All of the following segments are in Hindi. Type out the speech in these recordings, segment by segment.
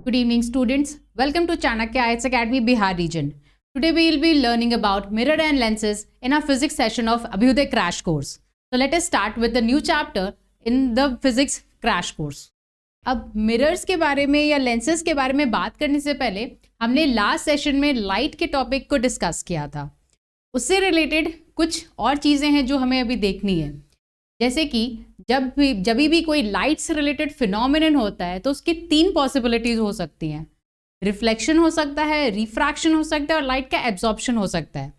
Good evening, students. Welcome to Chanakya IELTS Academy Bihar region. Today we will be learning about mirror and lenses in our physics session of Abhyuday crash course. So let us start with the new chapter in the physics crash course. अब मिरर्स के बारे में या लेंसेज के बारे में बात करने से पहले हमने लास्ट सेशन में लाइट के टॉपिक को डिस्कस किया था. उससे रिलेटेड कुछ और चीज़ें हैं जो हमें अभी देखनी है. जैसे कि जब भी कोई लाइट से रिलेटेड फिनोमिनन होता है तो उसकी 3 पॉसिबिलिटीज़ हो सकती हैं. रिफ्लेक्शन हो सकता है, रिफ्रैक्शन हो सकता है और लाइट का एब्जॉर्प्शन हो सकता है.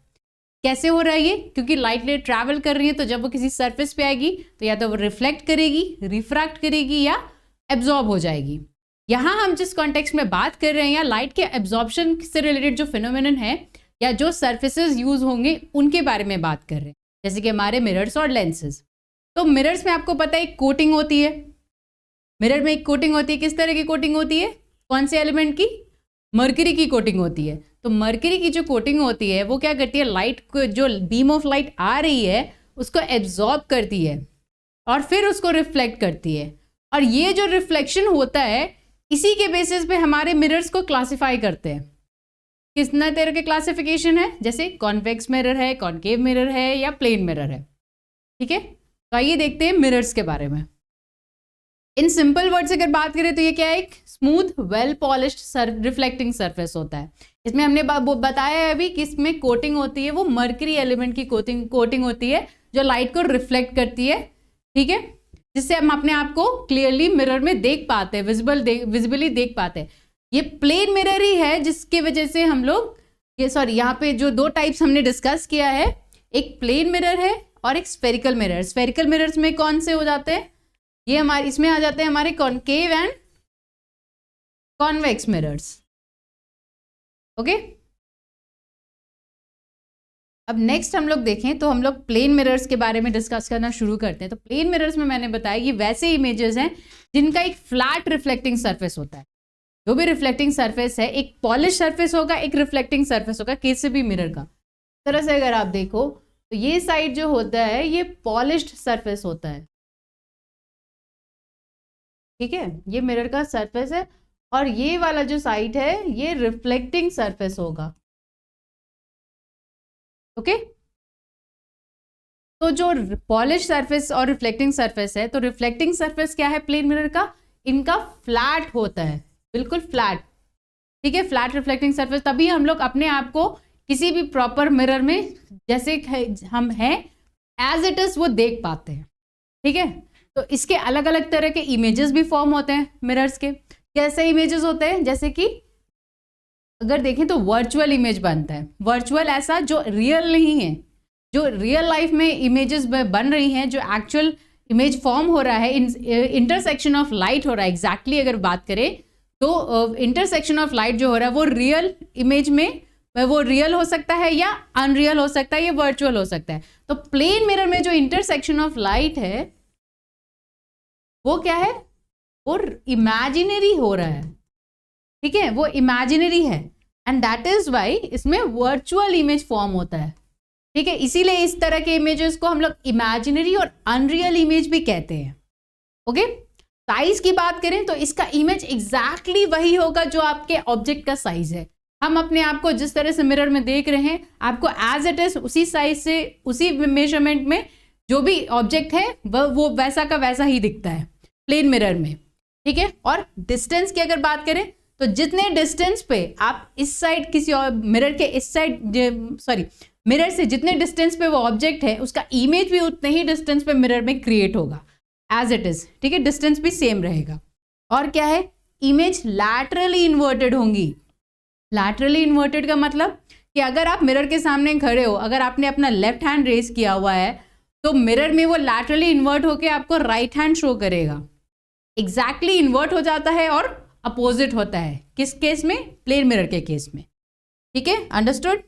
कैसे हो रहा है ये? क्योंकि लाइट ट्रैवल कर रही है तो जब वो किसी सरफेस पे आएगी तो या तो वो रिफ्लेक्ट करेगी, रिफ्रैक्ट करेगी या एब्जॉर्ब हो जाएगी. यहाँ हम जिस कॉन्टेक्स्ट में बात कर रहे हैं या लाइट के एब्जॉर्प्शन से रिलेटेड जो फिनोमिनन है या जो सर्फेसेस यूज होंगे उनके बारे में बात कर रहे हैं, जैसे कि हमारे मिरर्स और लेंसेज. तो मिरर्स में आपको पता है एक कोटिंग होती है. मिरर में एक कोटिंग होती है. किस तरह की कोटिंग होती है? कौन से एलिमेंट की? मर्करी की कोटिंग होती है. तो मर्करी की जो कोटिंग होती है वो क्या करती है? लाइट को, जो बीम ऑफ लाइट आ रही है उसको एब्जॉर्ब करती है और फिर उसको रिफ्लेक्ट करती है. और ये जो रिफ्लेक्शन होता है इसी के बेसिस पे हमारे मिरर्स को क्लासिफाई करते हैं. कितना तरह के क्लासिफिकेशन है? जैसे कॉन्वेक्स मिरर है, कॉनकेव मिरर है या प्लेन मिरर है. ठीक है, तो आइए देखते हैं मिरर्स के बारे में. इन सिंपल वर्ड्स अगर बात करें तो ये क्या है? एक smooth well polished reflecting surface होता है. इसमें हमने बताया है अभी कि इसमें कोटिंग होती है, वो मर्करी एलिमेंट की कोटिंग होती है जो लाइट को रिफ्लेक्ट करती है. ठीक है, जिससे हम अपने आप को क्लियरली मिरर में देख पाते हैं, विजिबली देख पाते हैं. ये प्लेन मिरर ही है जिसकी वजह से हम लोग यहाँ पे जो 2 टाइप्स हमने डिस्कस किया है, एक प्लेन मिरर है और एक स्फेरिकल मिरर. स्फेरिकल मिरर्स में कौन से हो जाते हैं? ये हमारे इसमें आ जाते हैं हमारे concave and convex mirrors. Okay, अब नेक्स्ट हम लोग देखें तो हम लोग प्लेन मिरर्स के बारे में डिस्कस करना शुरू करते हैं. तो प्लेन मिरर्स में मैंने बताया ये वैसे इमेजेस हैं जिनका एक फ्लैट रिफ्लेक्टिंग सरफेस होता है. जो भी रिफ्लेक्टिंग सरफेस है, एक पॉलिश सरफेस होगा, एक रिफ्लेक्टिंग सरफेस होगा, किसी भी मिरर का. तरह से अगर आप देखो तो ये साइड जो होता है ये पॉलिश्ड सरफेस होता है. ठीक है, ये मिरर का सरफेस है और ये वाला जो साइड है ये रिफ्लेक्टिंग सरफेस होगा. ओके, तो जो पॉलिश सरफेस और रिफ्लेक्टिंग सरफेस है, तो रिफ्लेक्टिंग सरफेस क्या है प्लेन मिरर का? इनका फ्लैट होता है, बिल्कुल फ्लैट. ठीक है, फ्लैट रिफ्लेक्टिंग सरफेस. तभी हम लोग अपने आप को किसी भी प्रॉपर मिरर में जैसे हम हैं एज इट इज वो देख पाते हैं. ठीक है, तो इसके अलग अलग तरह के इमेजेस भी फॉर्म होते हैं मिरर्स के. कैसे इमेजेस होते हैं? जैसे कि अगर देखें तो वर्चुअल इमेज बनता है. वर्चुअल ऐसा जो रियल नहीं है, जो रियल लाइफ में इमेजेस बन रही हैं, जो एक्चुअल इमेज फॉर्म हो रहा है, इंटरसेक्शन ऑफ लाइट हो रहा है. एग्जैक्टली अगर बात करें तो इंटरसेक्शन ऑफ लाइट जो हो रहा है वो रियल इमेज में वो रियल हो सकता है या अनरियल हो सकता है या वर्चुअल हो सकता है. तो प्लेन मिरर में जो इंटरसेक्शन ऑफ लाइट है वो क्या है? वो इमेजिनरी हो रहा है. ठीक है, वो इमेजिनरी है एंड दैट इज वाई इसमें वर्चुअल इमेज फॉर्म होता है. ठीक है, इसीलिए इस तरह के इमेजेस को हम लोग इमेजिनरी और अनरियल इमेज भी कहते हैं. ओके, साइज की बात करें तो इसका इमेज एग्जैक्टली वही होगा जो आपके ऑब्जेक्ट का साइज है. हम अपने आप को जिस तरह से मिरर में देख रहे हैं, आपको एज इट इज उसी साइज से, उसी मेजरमेंट में जो भी ऑब्जेक्ट है वो वैसा का वैसा ही दिखता है प्लेन मिरर में. ठीक है, और डिस्टेंस की अगर बात करें तो जितने डिस्टेंस पे आप इस साइड किसी और मिरर के इस साइड मिरर से जितने डिस्टेंस पे वो ऑब्जेक्ट है उसका इमेज भी उतने ही डिस्टेंस पे मिरर में क्रिएट होगा एज इट इज. ठीक है, डिस्टेंस भी सेम रहेगा. और क्या है? इमेज लैटरली इन्वर्टेड होंगी. लैटरली इन्वर्टेड का मतलब कि अगर आप मिरर के सामने खड़े हो, अगर आपने अपना लेफ्ट हैंड रेस किया हुआ है तो मिरर में वो लैटरली इन्वर्ट होकर आपको राइट हैंड शो करेगा. एग्जैक्टली इन्वर्ट हो जाता है और अपोजिट होता है. किस केस में? प्लेन मिरर के केस में. ठीक है, अंडरस्टूड.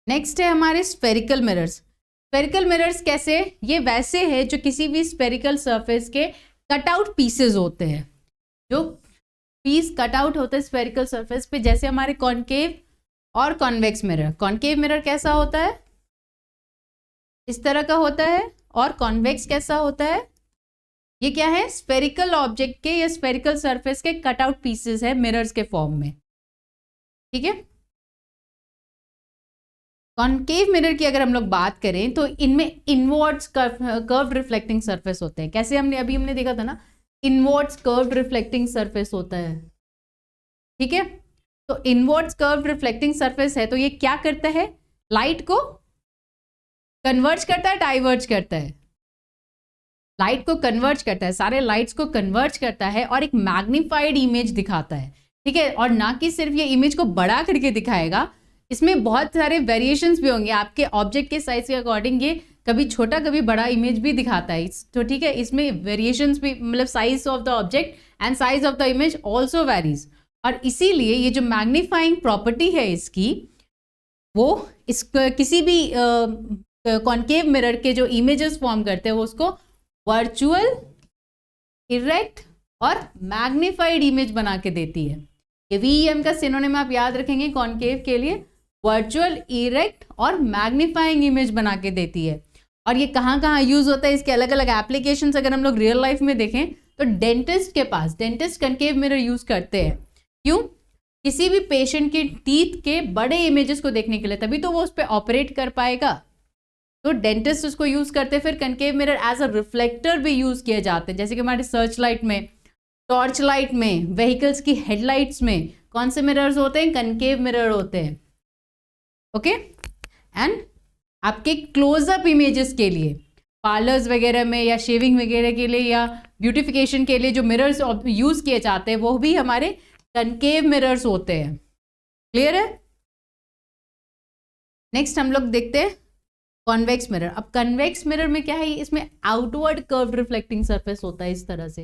नेक्स्ट है हमारे स्फेरिकल मिरर्स. स्फेरिकल मिरर्स कैसे? ये वैसे है जो किसी भी स्फेरिकल सरफेस के कटआउट पीसेस होते हैं. जो पीस कटआउट होते हैं स्फेरिकल सरफेस पे, जैसे हमारे कॉनकेव और कॉन्वेक्स मिरर. कॉनकेव मिरर कैसा होता है? इस तरह का होता है. और कॉन्वेक्स कैसा होता है? ये क्या है, स्फेरिकल ऑब्जेक्ट के या स्फेरिकल सरफेस के कट आउट पीसेस है मिरर्स के फॉर्म में, ठीक है। कॉनकेव मिरर की अगर हम लोग बात करें तो इनमें इनवर्ड्स कर्व्ड रिफ्लेक्टिंग सरफेस होते हैं। कैसे हमने देखा था ना, इनवर्ड्स कर्व्ड रिफ्लेक्टिंग सरफेस होता है, ठीक है। तो इनवर्ड्स कर्व्ड रिफ्लेक्टिंग सरफेस है, तो ये क्या करता है, लाइट को कन्वर्ज करता है, डाइवर्ज करता है, लाइट को कन्वर्ज करता है, सारे लाइट्स को कन्वर्ज करता है और एक मैग्नीफाइड इमेज दिखाता है, ठीक है। और ना कि सिर्फ ये इमेज को बड़ा करके दिखाएगा, इसमें बहुत सारे वेरिएशंस भी होंगे आपके ऑब्जेक्ट के साइज के अकॉर्डिंग, ये कभी छोटा कभी बड़ा इमेज भी दिखाता है, तो ठीक है, इसमें वेरिएशंस भी, मतलब size of the object and size of the image also varies. और इसीलिए ये जो मैग्नीफाइंग प्रॉपर्टी है इसकी, वो इस किसी भी कॉनकेव मिरर के जो इमेजेस फॉर्म करते हैं वो उसको वर्चुअल, इरेक्ट और मैग्नीफाइड इमेज बना के देती है। ये VEM का सिनोनिम आप याद रखेंगे कॉनकेव के लिए, वर्चुअल, इरेक्ट और मैग्नीफाइंग इमेज बना के देती है। और ये कहाँ कहाँ यूज होता है, इसके अलग अलग एप्लीकेशंस अगर हम लोग रियल लाइफ में देखें तो डेंटिस्ट के पास, डेंटिस्ट कॉनकेव मिरर यूज करते हैं। क्यों? किसी भी पेशेंट के टीथ के बड़े इमेजेस को देखने के लिए, तभी तो वो उस पर ऑपरेट कर पाएगा, तो डेंटिस्ट उसको यूज करते हैं। फिर concave mirror as a reflector भी यूज किए जाते हैं, जैसे कि हमारे सर्च लाइट में, टॉर्च लाइट में, व्हीकल्स की हेडलाइट्स में कौन से मिरर्स होते हैं, कॉनकेव मिरर होते हैं, ओके। एंड आपके क्लोजअप इमेजेस के लिए, पार्लर्स वगैरह में या शेविंग वगैरह के लिए या ब्यूटिफिकेशन के लिए जो मिरर्स यूज किए जाते हैं वो भी हमारे कॉनकेव मिरर्स होते हैं। क्लियर है? नेक्स्ट हम लोग देखते हैं कॉन्वेक्स मिरर। अब कॉन्वेक्स मिरर में क्या है, इसमें आउटवर्ड कर्व्ड रिफ्लेक्टिंग सरफेस होता है, इस तरह से,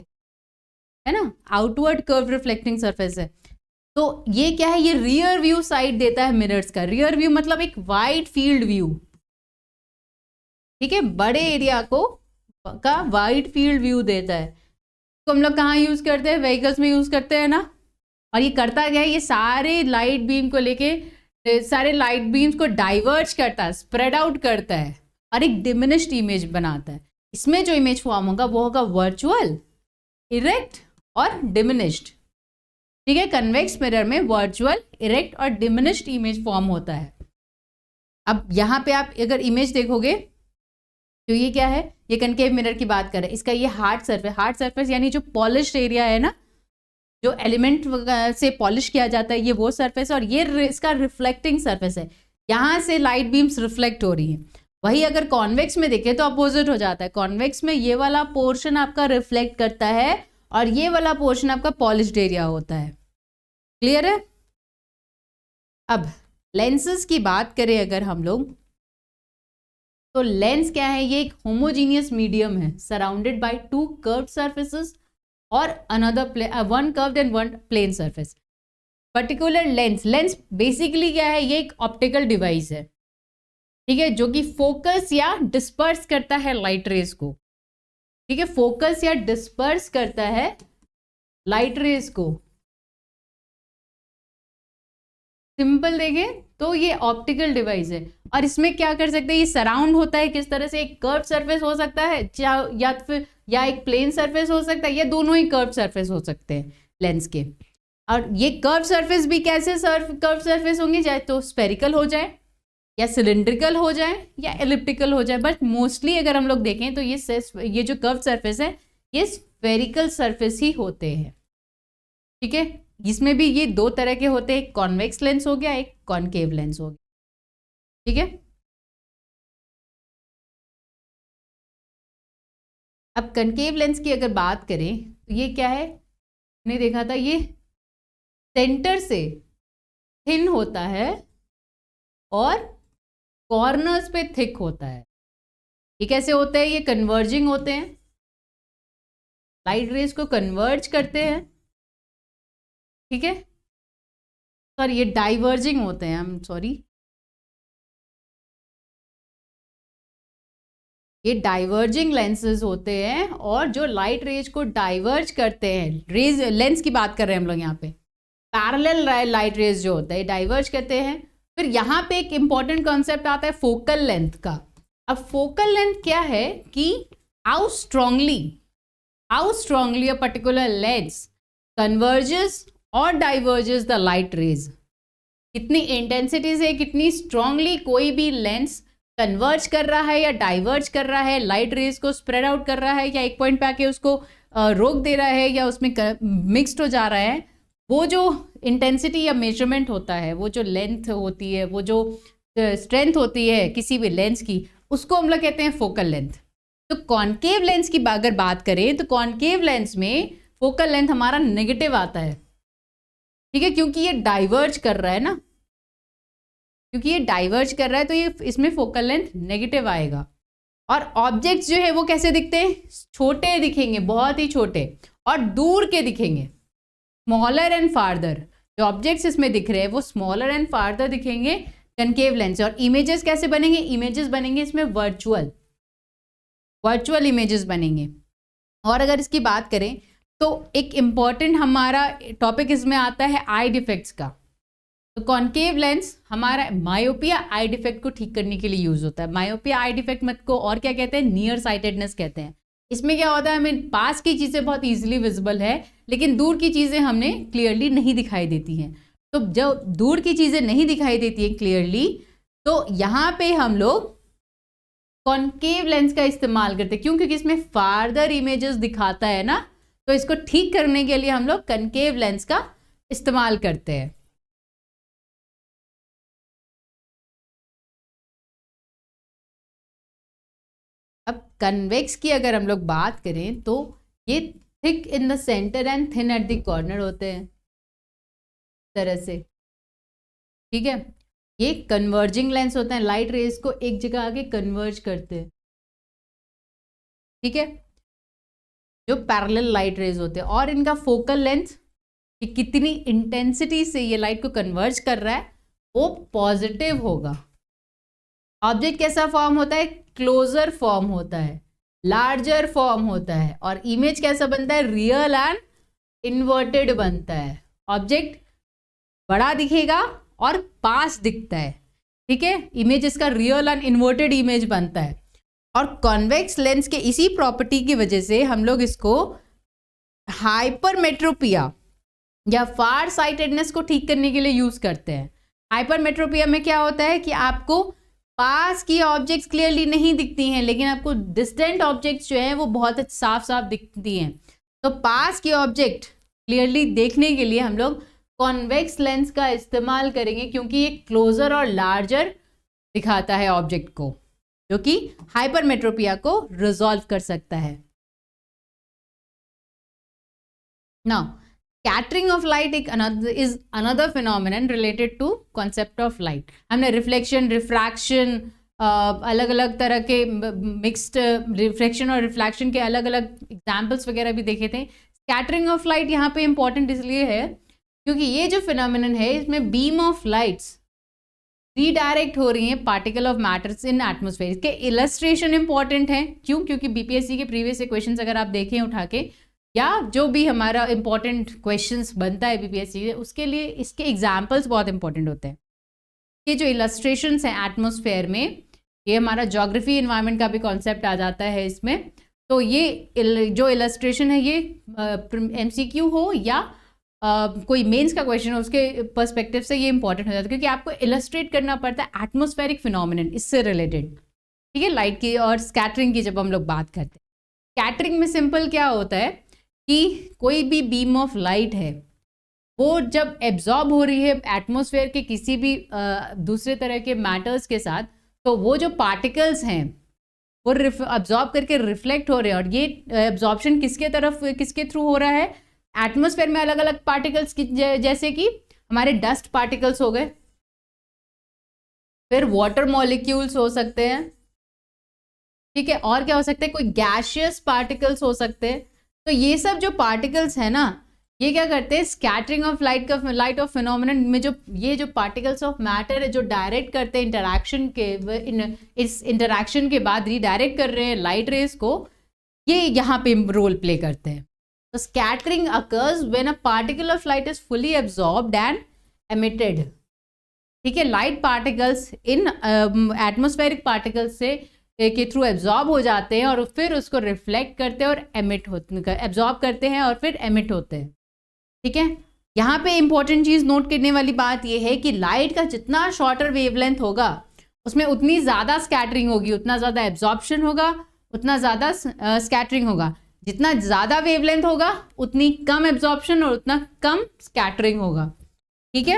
है ना, आउटवर्ड कर्व्ड रिफ्लेक्टिंग सरफेस है। तो ये क्या है, ये रियर व्यू साइड देता है मिरर्स का। रियर व्यू मतलब एक वाइड फील्ड व्यू, ठीक है, बड़े एरिया को का वाइड फील्ड व्यू देता है। तो हम लोग कहाँ यूज करते हैं, व्हीकल्स में यूज करते हैं ना। और ये करता क्या है, ये सारे लाइट बीम को लेके, सारे लाइट बीम्स को डाइवर्ज करता है, स्प्रेड आउट करता है और एक डिमिनिश्ड इमेज बनाता है। इसमें जो इमेज फॉर्म होगा वो होगा वर्चुअल, इरेक्ट और डिमिनिश्ड, ठीक है। कन्वेक्स मिरर में वर्चुअल, इरेक्ट और डिमिनिश्ड इमेज फॉर्म होता है। अब यहाँ पे आप अगर इमेज देखोगे तो ये क्या है, ये कनकेव मिरर की बात कर रहे हैं। इसका ये हार्ड सरफेस यानी जो पॉलिश्ड एरिया है ना, जो एलिमेंट से पॉलिश किया जाता है, ये वो सरफेस, और ये इसका रिफ्लेक्टिंग सरफेस है, यहाँ से लाइट बीम्स रिफ्लेक्ट हो रही हैं। वही अगर कॉन्वेक्स में देखें तो अपोजिट हो जाता है। कॉन्वेक्स में ये वाला पोर्शन आपका रिफ्लेक्ट करता है और ये वाला पोर्शन आपका पॉलिश्ड एरिया होता है। क्लियर है? अब लेंसेज की बात करें अगर हम लोग, तो लेंस क्या है, ये एक होमोजीनियस मीडियम है surrounded by two curved surfaces और another one curved and one plane surface. Particular lens basically क्या है, ये एक ऑप्टिकल डिवाइस है, ठीक है, जो कि फोकस या डिस्पर्स करता है लाइट रेज को, ठीक है, फोकस या डिस्पर्स करता है लाइट रेज को। सिंपल देखें तो ये ऑप्टिकल डिवाइस है और इसमें क्या कर सकते हैं, ये सराउंड होता है किस तरह से, एक कर्व सरफेस हो सकता है या एक प्लेन सरफेस हो सकता है, या दोनों ही कर्व सरफेस हो सकते हैं लेंस के। और ये कर्व सरफेस भी कैसे कर्व सरफेस होंगे, चाहे तो स्फेरिकल हो जाए या सिलिंड्रिकल हो जाए या एलिप्टिकल हो जाए, बट मोस्टली अगर हम लोग देखें तो ये जो कर्व सरफेस है ये स्फेरिकल सरफेस ही होते हैं, ठीक है। इसमें भी ये दो तरह के होते हैं, एक कॉन्वेक्स लेंस हो गया, एक कॉनकेव लेंस हो गया, ठीक है। अब कनकेव लेंस की अगर बात करें तो ये क्या है, हमने देखा था ये सेंटर से थिन होता है और कॉर्नर्स पे थिक होता है। ये कैसे होता है, ये कन्वर्जिंग होते हैं, लाइट रेज को कन्वर्ज करते हैं, ठीक है, सॉरी ये डाइवर्जिंग होते हैं, ये डाइवर्जिंग लेंसेज होते हैं और जो लाइट रेज को डाइवर्ज करते हैं, लेंस की बात कर रहे हैं हम लोग यहाँ पे, पैरेलल लाइट रेज जो होता है डाइवर्ज करते हैं। फिर यहाँ पे एक इंपॉर्टेंट कॉन्सेप्ट आता है फोकल लेंथ का। अब फोकल लेंथ क्या है कि how how strongly a particular lens converges और डाइवर्जेस द लाइट रेज, कितनी इंटेंसिटी से, कितनी स्ट्रांगली कोई भी लेंस कन्वर्ज कर रहा है या डाइवर्ज कर रहा है, लाइट रेज को स्प्रेड आउट कर रहा है या एक पॉइंट पे आके उसको रोक दे रहा है या उसमें मिक्स्ड हो जा रहा है। वो जो इंटेंसिटी या मेजरमेंट होता है, वो जो लेंथ होती है, वो जो स्ट्रेंथ होती है किसी भी लेंस की, उसको हम लोग कहते हैं फोकल लेंथ। तो कॉनकेव लेंस की अगर बात करें तो कॉनकेव लेंस में फोकल लेंथ हमारा नेगेटिव आता है, ठीक है, क्योंकि ये डाइवर्ज कर रहा है ना, क्योंकि ये डाइवर्ज कर रहा है तो ये इसमें फोकल लेंथ नेगेटिव आएगा। और ऑब्जेक्ट्स जो है वो कैसे दिखते हैं, छोटे दिखेंगे, बहुत ही छोटे और दूर के दिखेंगे, स्मॉलर एंड फार्दर। जो ऑब्जेक्ट्स इसमें दिख रहे हैं वो स्मॉलर एंड फार्दर दिखेंगे कनकेव लेंस। और इमेजेस कैसे बनेंगे, इमेजेस बनेंगे इसमें वर्चुअल इमेजेस बनेंगे। और अगर इसकी बात करें तो एक इम्पॉर्टेंट हमारा टॉपिक इसमें आता है आई डिफेक्ट्स का। तो कॉनकेव लेंस हमारा मायोपिया आई डिफेक्ट को ठीक करने के लिए यूज होता है। मायोपिया आई डिफेक्ट मत को और क्या कहते हैं, नियर साइटेडनेस कहते हैं। इसमें क्या होता है, हमें पास की चीज़ें बहुत इजीली विजिबल है लेकिन दूर की चीज़ें हमने क्लियरली नहीं दिखाई देती हैं। तो जब दूर की चीज़ें नहीं दिखाई देती हैं क्लियरली, तो यहाँ पे हम लोग कॉनकेव लेंस का इस्तेमाल करते हैं। क्यों, क्योंकि इसमें फार्दर इमेजेस दिखाता है ना, तो इसको ठीक करने के लिए हम लोग कनकेव लेंस का इस्तेमाल करते हैं। अब कन्वेक्स की अगर हम लोग बात करें तो ये thick in the centre and thin at the corner होते हैं, तरह से, ठीक है। ये कन्वर्जिंग लेंस होते हैं, लाइट रेज को एक जगह आके कन्वर्ज करते हैं, ठीक है, जो पैरेलल लाइट रेज होते हैं। और इनका फोकल लेंथ कि कितनी इंटेंसिटी से ये लाइट को कन्वर्ज कर रहा है वो पॉजिटिव होगा। ऑब्जेक्ट कैसा फॉर्म होता है, क्लोजर फॉर्म होता है, लार्जर फॉर्म होता है। और इमेज कैसा बनता है, रियल एंड इन्वर्टेड बनता है। ऑब्जेक्ट बड़ा दिखेगा और पास दिखता है, ठीक है, इमेज इसका रियल एंड इन्वर्टेड इमेज बनता है। और कॉन्वेक्स लेंस के इसी प्रॉपर्टी की वजह से हम लोग इसको हाइपरमेट्रोपिया या फार साइटेडनेस को ठीक करने के लिए यूज करते हैं। हाइपरमेट्रोपिया में क्या होता है कि आपको पास की ऑब्जेक्ट्स क्लियरली नहीं दिखती हैं लेकिन आपको डिस्टेंट ऑब्जेक्ट्स जो हैं वो बहुत साफ साफ दिखती हैं। तो पास की ऑब्जेक्ट क्लियरली देखने के लिए हम लोग कॉन्वेक्स लेंस का इस्तेमाल करेंगे, क्योंकि ये क्लोजर और लार्जर दिखाता है ऑब्जेक्ट को, जो कि हाइपरमेट्रोपिया को रिजॉल्व कर सकता है। Now scattering of light is another phenomenon related to concept of light. हमने रिफ्लेक्शन, रिफ्रैक्शन, अलग अलग तरह के मिक्स्ड रिफ्लेक्शन और रिफ्लैक्शन के अलग अलग एग्जाम्पल्स वगैरह भी देखे थे। स्कैटरिंग ऑफ लाइट यहाँ पे इंपॉर्टेंट इसलिए है क्योंकि ये जो फिनोमिनन है इसमें बीम ऑफ लाइट्स रीडायरेक्ट हो रही हैं particle of matters in atmosphere. इसके इलस्ट्रेशन इंपॉर्टेंट है, क्यों, क्योंकि बीपीएससी के प्रीवियस से क्वेश्चंस अगर आप देखें उठा के, या जो भी हमारा इंपॉर्टेंट क्वेश्चंस बनता है बीपीएससी के, उसके लिए इसके एग्जाम्पल्स बहुत इंपॉर्टेंट होते हैं। ये जो इलस्ट्रेशंस हैं एटमोस्फेयर में, ये हमारा ज्योग्राफी इन्वायरमेंट का भी कॉन्सेप्ट आ जाता है इसमें। तो ये जो इलस्ट्रेशन है ये एमसीक्यू हो या कोई मेंस का क्वेश्चन हो, उसके पर्सपेक्टिव से ये इंपॉर्टेंट हो जाता है क्योंकि आपको इलस्ट्रेट करना पड़ता है एटमॉस्फेरिक फिनोमिनन इससे रिलेटेड, ठीक है, लाइट की और स्कैटरिंग की जब हम लोग बात करते हैं। स्कैटरिंग में सिंपल क्या होता है कि कोई भी बीम ऑफ लाइट है वो जब एब्जॉर्ब हो रही है एटमॉस्फेयर के किसी भी दूसरे तरह के मैटर्स के साथ, तो वो जो पार्टिकल्स हैं वो एब्जॉर्ब करके रिफ्लेक्ट हो रहे हैं। और ये एब्जॉर्प्शन किसके थ्रू हो रहा है, एटमॉस्फेयर में अलग अलग पार्टिकल्स की, जैसे कि हमारे डस्ट पार्टिकल्स हो गए, फिर वाटर मॉलिक्यूल्स हो सकते हैं, ठीक है, और क्या हो सकते हैं, कोई गैशियस पार्टिकल्स हो सकते हैं। तो ये सब जो पार्टिकल्स है ना, ये क्या करते हैं, scattering of light of phenomenon में जो ये जो पार्टिकल्स ऑफ मैटर है जो डायरेक्ट करते हैं इंटरैक्शन के, इस इंटरैक्शन के बाद रीडायरेक्ट कर रहे हैं लाइट रेज को, ये यहाँ पे रोल प्ले करते हैं। तो scattering occurs when a particle of light is fully absorbed and emitted, ठीक है। Light particles in atmospheric particles से के थ्रू एब्जॉर्ब हो जाते हैं और फिर उसको रिफ्लेक्ट करते हैं और एमिट होते, एब्जॉर्ब करते हैं और फिर एमिट होते हैं। ठीक है, यहाँ पे इंपॉर्टेंट चीज़ नोट करने वाली बात यह है कि लाइट का जितना शॉर्टर वेवलेंथ होगा उसमें उतनी ज़्यादा स्कैटरिंग होगी, उतना ज़्यादा एब्जॉर्प्शन होगा, उतना ज़्यादा स्कैटरिंग होगा। जितना ज़्यादा वेवलेंथ होगा उतनी कम एब्जॉर्प्शन और उतना कम स्कैटरिंग होगा। ठीक है,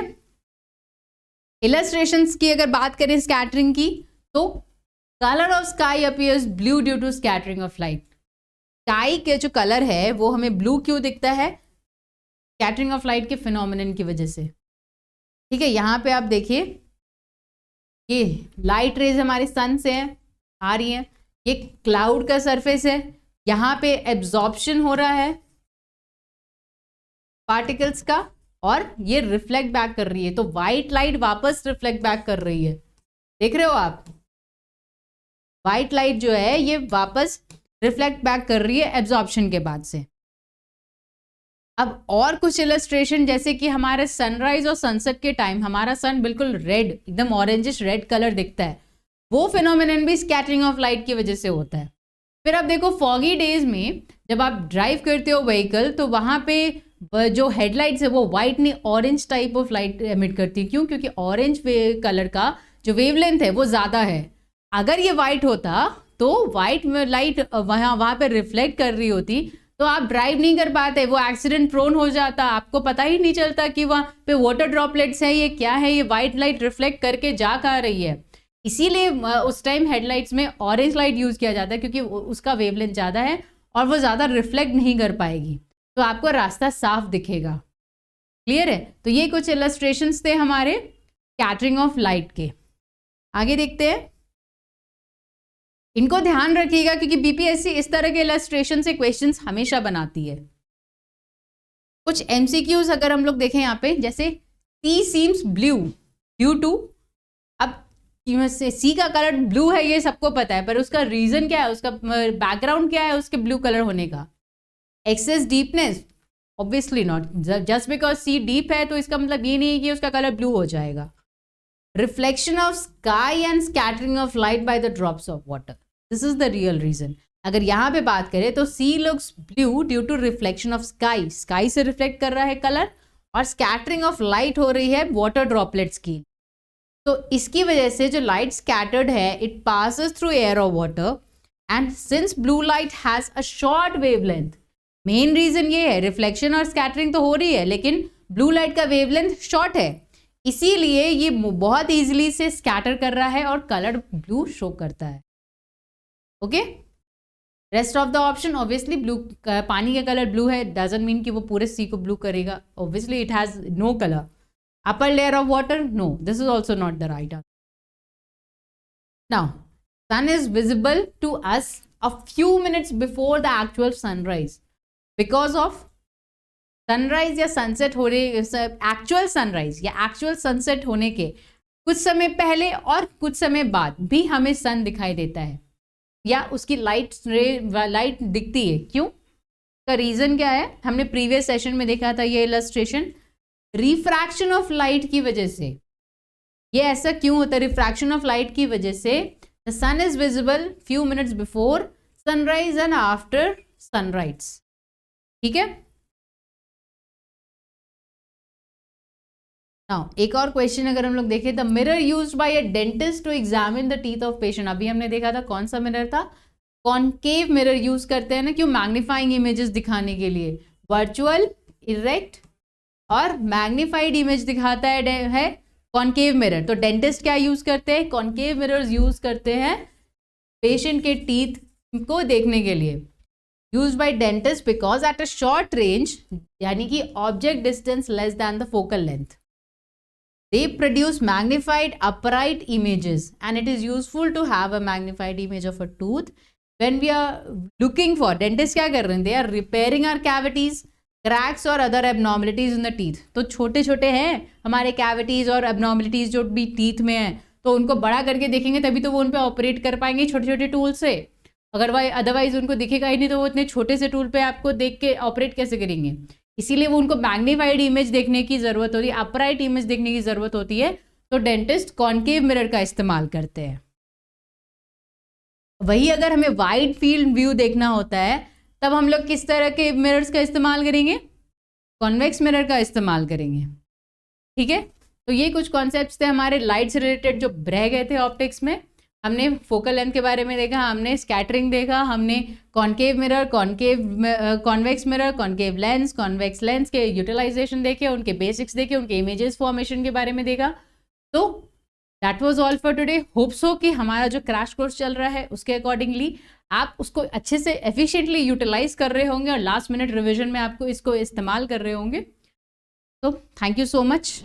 इलस्ट्रेशंस की अगर बात करें स्कैटरिंग की, तो colour of sky appears blue due to scattering of light. Sky के जो कलर है वो हमें ब्लू क्यों दिखता है? स्कैटरिंग ऑफ लाइट के फिनोमिनन की वजह से। ठीक है, यहाँ पे आप देखिए, ये लाइट रेज हमारे सन से है, आ रही है, ये क्लाउड का सरफेस है, यहाँ पे एब्जॉर्प्शन हो रहा है पार्टिकल्स का और ये रिफ्लेक्ट बैक कर रही है, तो व्हाइट लाइट वापस रिफ्लेक्ट बैक कर रही है। देख रहे हो आप, व्हाइट लाइट जो है ये वापस रिफ्लेक्ट बैक कर रही है एब्जॉर्प्शन के बाद से। अब और कुछ इलस्ट्रेशन, जैसे कि हमारे सनराइज और सनसेट के टाइम हमारा सन बिल्कुल रेड, एकदम ऑरेंजिश रेड कलर दिखता है, वो फिनोमिनन भी स्कैटरिंग ऑफ लाइट की वजह से होता है। फिर आप देखो फॉगी डेज में जब आप ड्राइव करते हो व्हीकल, तो वहाँ पे जो हेडलाइट्स है वो वाइट नहीं orange type of light emit करती है। क्यों? क्योंकि ऑरेंज कलर का जो वेवलेंथ है वो ज़्यादा है। अगर ये वाइट होता तो वाइट में लाइट वहाँ पे रिफ्लेक्ट कर रही होती तो आप ड्राइव नहीं कर पाते, वो एक्सीडेंट प्रोन हो जाता, आपको पता ही नहीं चलता कि वहाँ पे वाटर ड्रॉपलेट्स है, ये क्या है, ये वाइट लाइट रिफ्लेक्ट करके जा कहाँ रही है। इसीलिए उस टाइम हेडलाइट्स में ऑरेंज लाइट यूज़ किया जाता है, क्योंकि उसका वेवलेंथ ज़्यादा है और वो ज़्यादा रिफ्लेक्ट नहीं कर पाएगी, तो आपको रास्ता साफ दिखेगा। क्लियर है? तो ये कुछ इलस्ट्रेशंस थे हमारे स्कैटरिंग ऑफ लाइट के। आगे देखते हैं, इनको ध्यान रखिएगा क्योंकि बीपीएससी इस तरह के इलस्ट्रेशन से क्वेश्चंस हमेशा बनाती है। कुछ एमसीक्यूज अगर हम लोग देखें यहाँ पे, जैसे सी सीम्स ब्लू ड्यू टू, अब सी का कलर ब्लू है ये सबको पता है, पर उसका रीजन क्या है, उसका बैकग्राउंड क्या है उसके ब्लू कलर होने का? Excess deepness? Obviously not. Just because sea deep है तो इसका मतलब ये नहीं है कि उसका कलर ब्लू हो जाएगा। Reflection of sky and scattering of light by the drops of water, this is the real reason. अगर यहाँ पे बात करें तो sea looks blue due to reflection of sky, sky से रिफ्लेक्ट कर रहा है कलर, और स्कैटरिंग ऑफ लाइट हो रही है वाटर ड्रॉपलेट्स की। तो इसकी वजह से जो लाइट स्कैटर्ड है इट पासेस थ्रू एयर और water, and since blue light has a short wavelength, main reason ये है, रिफ्लेक्शन और स्कैटरिंग तो हो रही है लेकिन ब्लू लाइट का वेवलेंथ शॉर्ट है, इसीलिए ये बहुत इजीली से स्कैटर कर रहा है और कलर ब्लू शो करता है। Okay, rest of the option obviously blue, पानी का कलर ब्लू है डजंट मीन कि वो पूरे सी को ब्लू करेगा, obviously it has no colour. upper layer of water, no, this is also not the right answer. Now sun is visible to us a few minutes before the actual sunrise because of sunrise या sunset होने, actual sunrise या actual sunset होने के कुछ समय पहले और कुछ समय बाद भी हमें सन दिखाई देता है या उसकी लाइट दिखती है। क्यों? का रीजन क्या है? हमने प्रीवियस सेशन में देखा था ये इलस्ट्रेशन, रिफ्रैक्शन ऑफ लाइट की वजह से। ये ऐसा क्यों होता है? रिफ्रैक्शन ऑफ लाइट की वजह से the sun is visible few minutes before sunrise and after sunrise. ठीक है, नाउ एक और क्वेश्चन अगर हम लोग देखें, the mirror used by a dentist to examine the teeth of patient. अभी हमने देखा था कौन सा मिरर था? कॉनकेव मिरर यूज करते हैं ना, क्यों? मैग्नीफाइंग इमेजेस दिखाने के लिए। वर्चुअल, इरेक्ट और मैग्नीफाइड इमेज दिखाता है कॉनकेव मिरर। तो डेंटिस्ट क्या यूज करते हैं? कॉनकेव मिरर्स यूज करते हैं पेशेंट के टीथ को देखने के लिए। Use by dentist because at a short range, यानी कि object distance less than the focal length, they produce magnified upright images and it is useful to have a magnified image of a tooth when we are looking for. Dentist क्या कर रहे हैं? They are repairing our cavities, cracks और other abnormalities in the teeth. तो छोटे छोटे हैं हमारे कैविटीज और एबनॉर्मलिटीज जो भी टीथ में है, तो उनको बड़ा करके देखेंगे तभी तो वो उन पे ऑपरेट कर पाएंगे छोटे छोटे टूल से। अगर अदरवाइज उनको दिखेगा ही नहीं तो वो इतने छोटे से टूल पे आपको देख के ऑपरेट कैसे करेंगे? इसीलिए वो उनको मैग्नीफाइड इमेज देखने की जरूरत होती है, अपराइट इमेज देखने की जरूरत होती है, तो डेंटिस्ट कॉनकेव मिरर का इस्तेमाल करते हैं। वही अगर हमें वाइड फील्ड व्यू देखना होता है तब हम लोग किस तरह के मिरर्स का इस्तेमाल करेंगे? कॉन्वेक्स मिरर का इस्तेमाल करेंगे। ठीक है, तो ये कुछ कॉन्सेप्ट्स थे हमारे लाइट से रिलेटेड जो रह गए थे ऑप्टिक्स में। हमने फोकल लेंथ के बारे में देखा, हमने स्कैटरिंग देखा, हमने concave mirror, convex mirror, concave lens, convex lens के यूटिलाइजेशन देखे, उनके बेसिक्स देखे, उनके इमेजेस फॉर्मेशन के बारे में देखा। तो that was all for today. Hope so कि हमारा जो क्रैश कोर्स चल रहा है उसके अकॉर्डिंगली आप उसको अच्छे से एफिशिएंटली यूटिलाइज कर रहे होंगे और लास्ट मिनट रिविजन में आपको इसको इस्तेमाल कर रहे होंगे। तो थैंक यू सो मच।